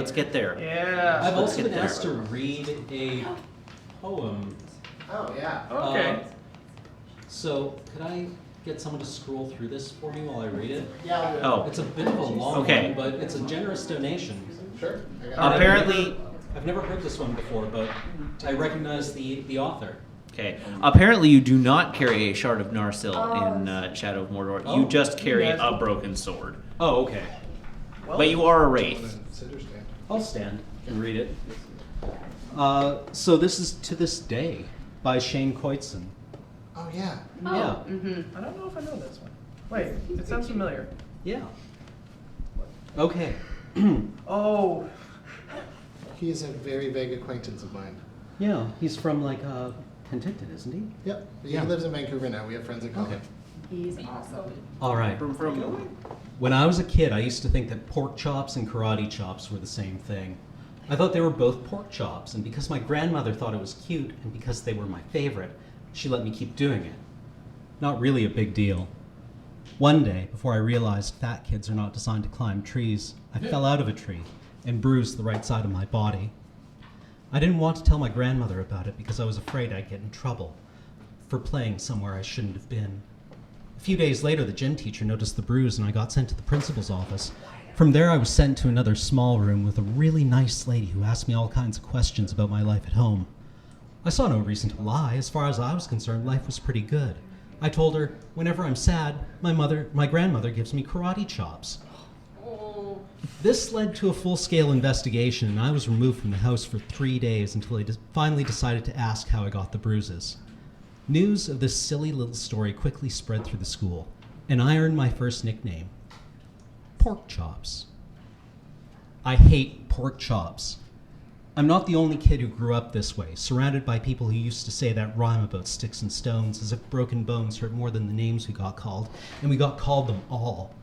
Let's get there. Yeah. I've Let's also get been there. asked to read a poem. Oh, yeah. Okay. So, could I get someone to scroll through this for me while I read it? Yeah, I'll do it. Oh, It's a bit of a long Okay. one, but it's a generous donation. Sure. I got it. apparently, I've never heard this one before, but I recognize the author. okay. Apparently, you do not carry a shard of Narsil in Shadow of Mordor. You Oh. just carry Yes. a broken sword. Oh, okay. Well, But you are a wraith. Sit or stand? I'll stand and read it. So this is To This Day by Shane Koyczan. Oh, yeah. Yeah. I don't know if I know this one. Wait, it sounds familiar. Yeah. Okay. Oh, He is a very vague acquaintance of mine. Yeah, he's from like Penticton, isn't he? Yep. He Yeah. lives in Vancouver now. We have friends in common. Okay. He's awesome. All right. When I was a kid, I used to think that pork chops and karate chops were the same thing. I thought they were both pork chops, and because my grandmother thought it was cute, and because they were my favorite, she let me keep doing it. Not really a big deal. One day, before I realized fat kids are not designed to climb trees, I fell out of a tree and bruised the right side of my body. I didn't want to tell my grandmother about it because I was afraid I'd get in trouble for playing somewhere I shouldn't have been. A few days later, the gym teacher noticed the bruise and I got sent to the principal's office. From there, I was sent to another small room with a really nice lady who asked me all kinds of questions about my life at home. I saw no reason to lie. As far as I was concerned, life was pretty good. I told her, whenever I'm sad, my grandmother gives me karate chops. This led to a full-scale investigation, and I was removed from the house for 3 days until I finally decided to ask how I got the bruises. News of this silly little story quickly spread through the school, and I earned my first nickname, Pork Chops. I hate pork chops. I'm not the only kid who grew up this way, surrounded by people who used to say that rhyme about sticks and stones as if broken bones hurt more than the names we got called, and we got called them all.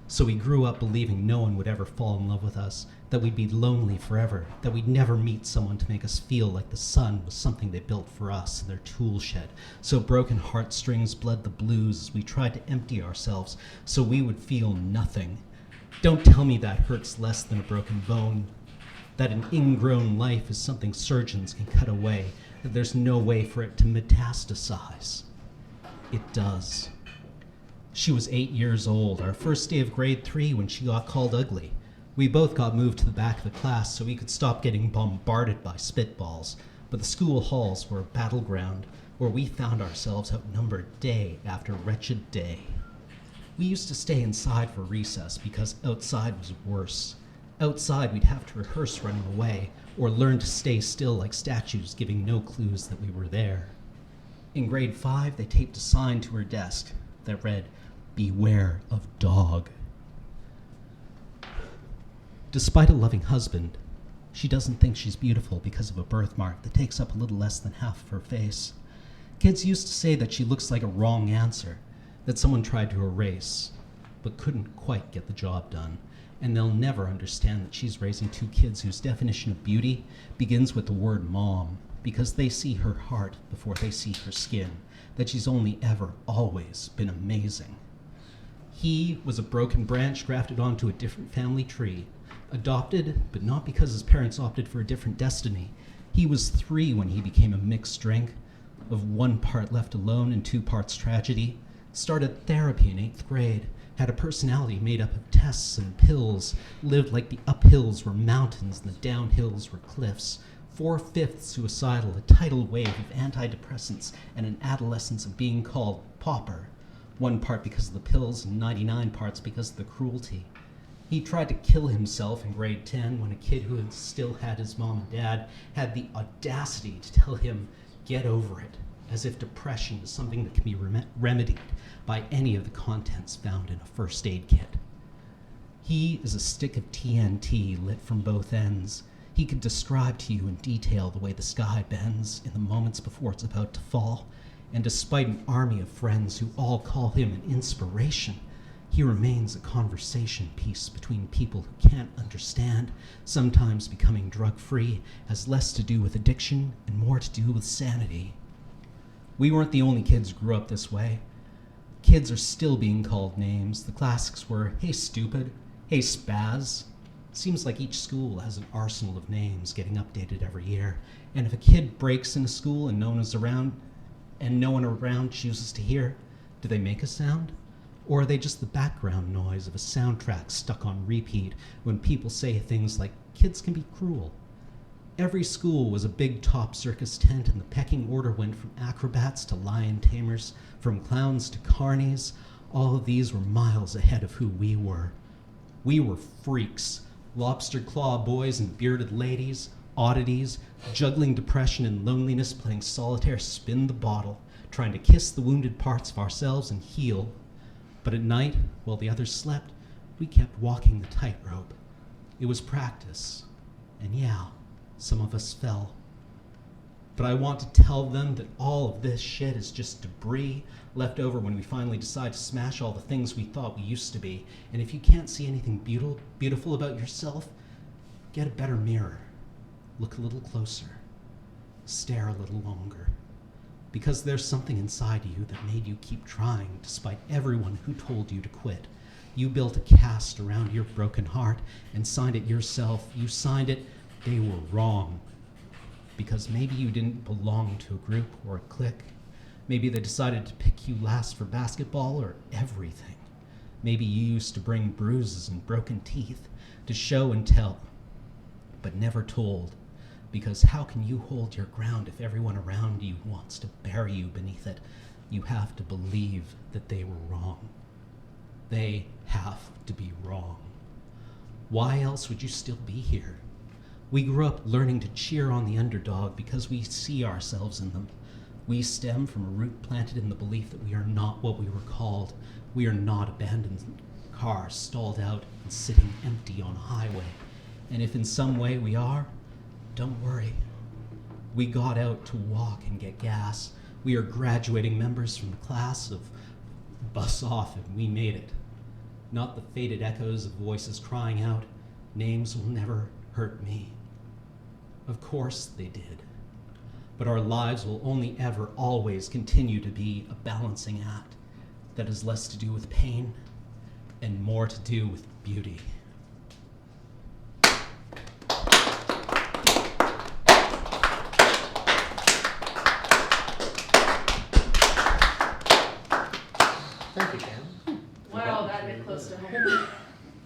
So we grew up believing no one would ever fall in love with us, that we'd be lonely forever, that we'd never meet someone to make us feel like the sun was something they built for us in their tool shed. So broken heartstrings bled the blues as we tried to empty ourselves so we would feel nothing. Don't tell me that hurts less than a broken bone, that an ingrown life is something surgeons can cut away, that there's no way for it to metastasize. It does. She was 8 years old, our first day of grade 3 when she got called ugly. We both got moved to the back of the class so we could stop getting bombarded by spitballs, but the school halls were a battleground where we found ourselves outnumbered day after wretched day. We used to stay inside for recess because outside was worse. Outside we'd have to rehearse running away or learn to stay still like statues, giving no clues that we were there. In grade 5, they taped a sign to her desk that read, "Beware of dog." Despite a loving husband, she doesn't think she's beautiful because of a birthmark that takes up a little less than half of her face. Kids used to say that she looks like a wrong answer, that someone tried to erase, but couldn't quite get the job done. And they'll never understand that she's raising 2 kids whose definition of beauty begins with the word mom, because they see her heart before they see her skin, that she's only ever, always been amazing. He was a broken branch grafted onto a different family tree, adopted, but not because his parents opted for a different destiny. He was 3 when he became a mixed drink, of 1 part left alone and 2 parts tragedy, started therapy in 8th grade, had a personality made up of tests and pills, lived like the uphills were mountains and the downhills were cliffs, 4/5 suicidal, a tidal wave of antidepressants, and an adolescence of being called pauper, 1 part because of the pills and 99 parts because of the cruelty. He tried to kill himself in grade 10 when a kid who had still had his mom and dad had the audacity to tell him, "Get over it," as if depression is something that can be remedied by any of the contents found in a first aid kit. He is a stick of TNT lit from both ends. He could describe to you in detail the way the sky bends in the moments before it's about to fall, and despite an army of friends who all call him an inspiration, he remains a conversation piece between people who can't understand. Sometimes becoming drug-free has less to do with addiction and more to do with sanity. We weren't the only kids who grew up this way. Kids are still being called names. The classics were, "Hey, stupid," "Hey, spaz." Seems like each school has an arsenal of names getting updated every year. And if a kid breaks in a school and no one around chooses to hear, do they make a sound? Or are they just the background noise of a soundtrack stuck on repeat when people say things like, kids can be cruel? Every school was a big top circus tent, and the pecking order went from acrobats to lion tamers, from clowns to carnies. All of these were miles ahead of who we were. We were freaks, lobster claw boys and bearded ladies, oddities, juggling depression and loneliness, playing solitaire spin the bottle, trying to kiss the wounded parts of ourselves and heal. But at night, while the others slept, we kept walking the tightrope. It was practice, and yeah, some of us fell. But I want to tell them that all of this shit is just debris left over when we finally decide to smash all the things we thought we used to be. And if you can't see anything beautiful about yourself, get a better mirror. Look a little closer. Stare a little longer. Because there's something inside you that made you keep trying despite everyone who told you to quit. You built a cast around your broken heart and signed it yourself. You signed it. They were wrong. Because maybe you didn't belong to a group or a clique. Maybe they decided to pick you last for basketball or everything. Maybe you used to bring bruises and broken teeth to show and tell, but never told. Because how can you hold your ground if everyone around you wants to bury you beneath it? You have to believe that they were wrong. They have to be wrong. Why else would you still be here? We grew up learning to cheer on the underdog because we see ourselves in them. We stem from a root planted in the belief that we are not what we were called. We are not abandoned cars stalled out and sitting empty on a highway. And if in some way we are, don't worry. We got out to walk and get gas. We are graduating members from the class of bus off, and we made it. Not the faded echoes of voices crying out, names will never hurt me. Of course they did. But our lives will only ever always continue to be a balancing act that has less to do with pain and more to do with beauty. Thank you, Cam. Wow, that hit close to home.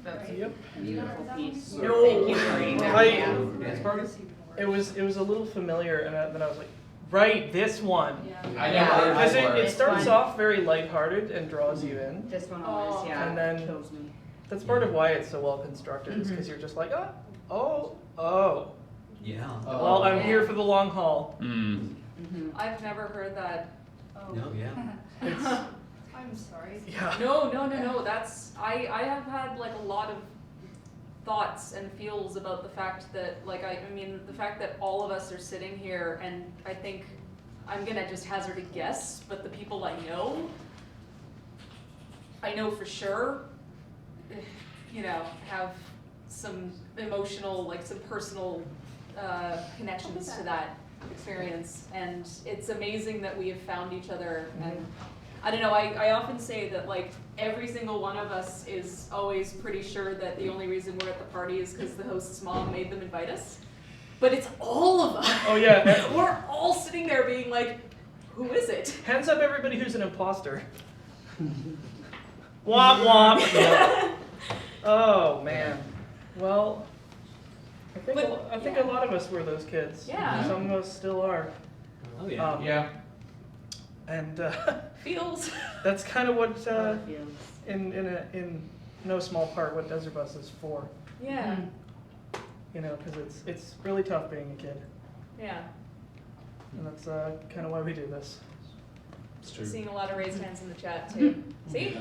That's a Beautiful piece. No, Thank you for reading that. It was a little familiar, and then I was like, right, this one. Yeah. Because it starts off very lighthearted and draws you in. This one always, yeah, And then- chose me. That's part of why it's so well constructed, is because you're just like, oh. Yeah. Well, I'm here for the long haul. I've never heard that. Oh. No, yeah. It's, I'm sorry. yeah. No. That's I have had like a lot of thoughts and feels about the fact that I mean the fact that all of us are sitting here, and I think I'm gonna just hazard a guess, but the people I know for sure, have some emotional, some personal connections to that experience, and it's amazing that we have found each other. And I don't know, I often say that every single one of us is always pretty sure that the only reason we're at the party is because the host's mom made them invite us, but it's all of us. Oh yeah. We're all sitting there being like, who is it? Hands up everybody who's an imposter. Womp womp. Yeah. Oh man. Well, I think a lot of us were those kids. Yeah. Some of us still are. Oh yeah. Yeah. And Feels. that's kind of what, Feels. in no small part, what Desert Bus is for. Yeah. Because it's really tough being a kid, Yeah. and that's kind of why we do this. It's true. Seeing a lot of raised hands in the chat too. See?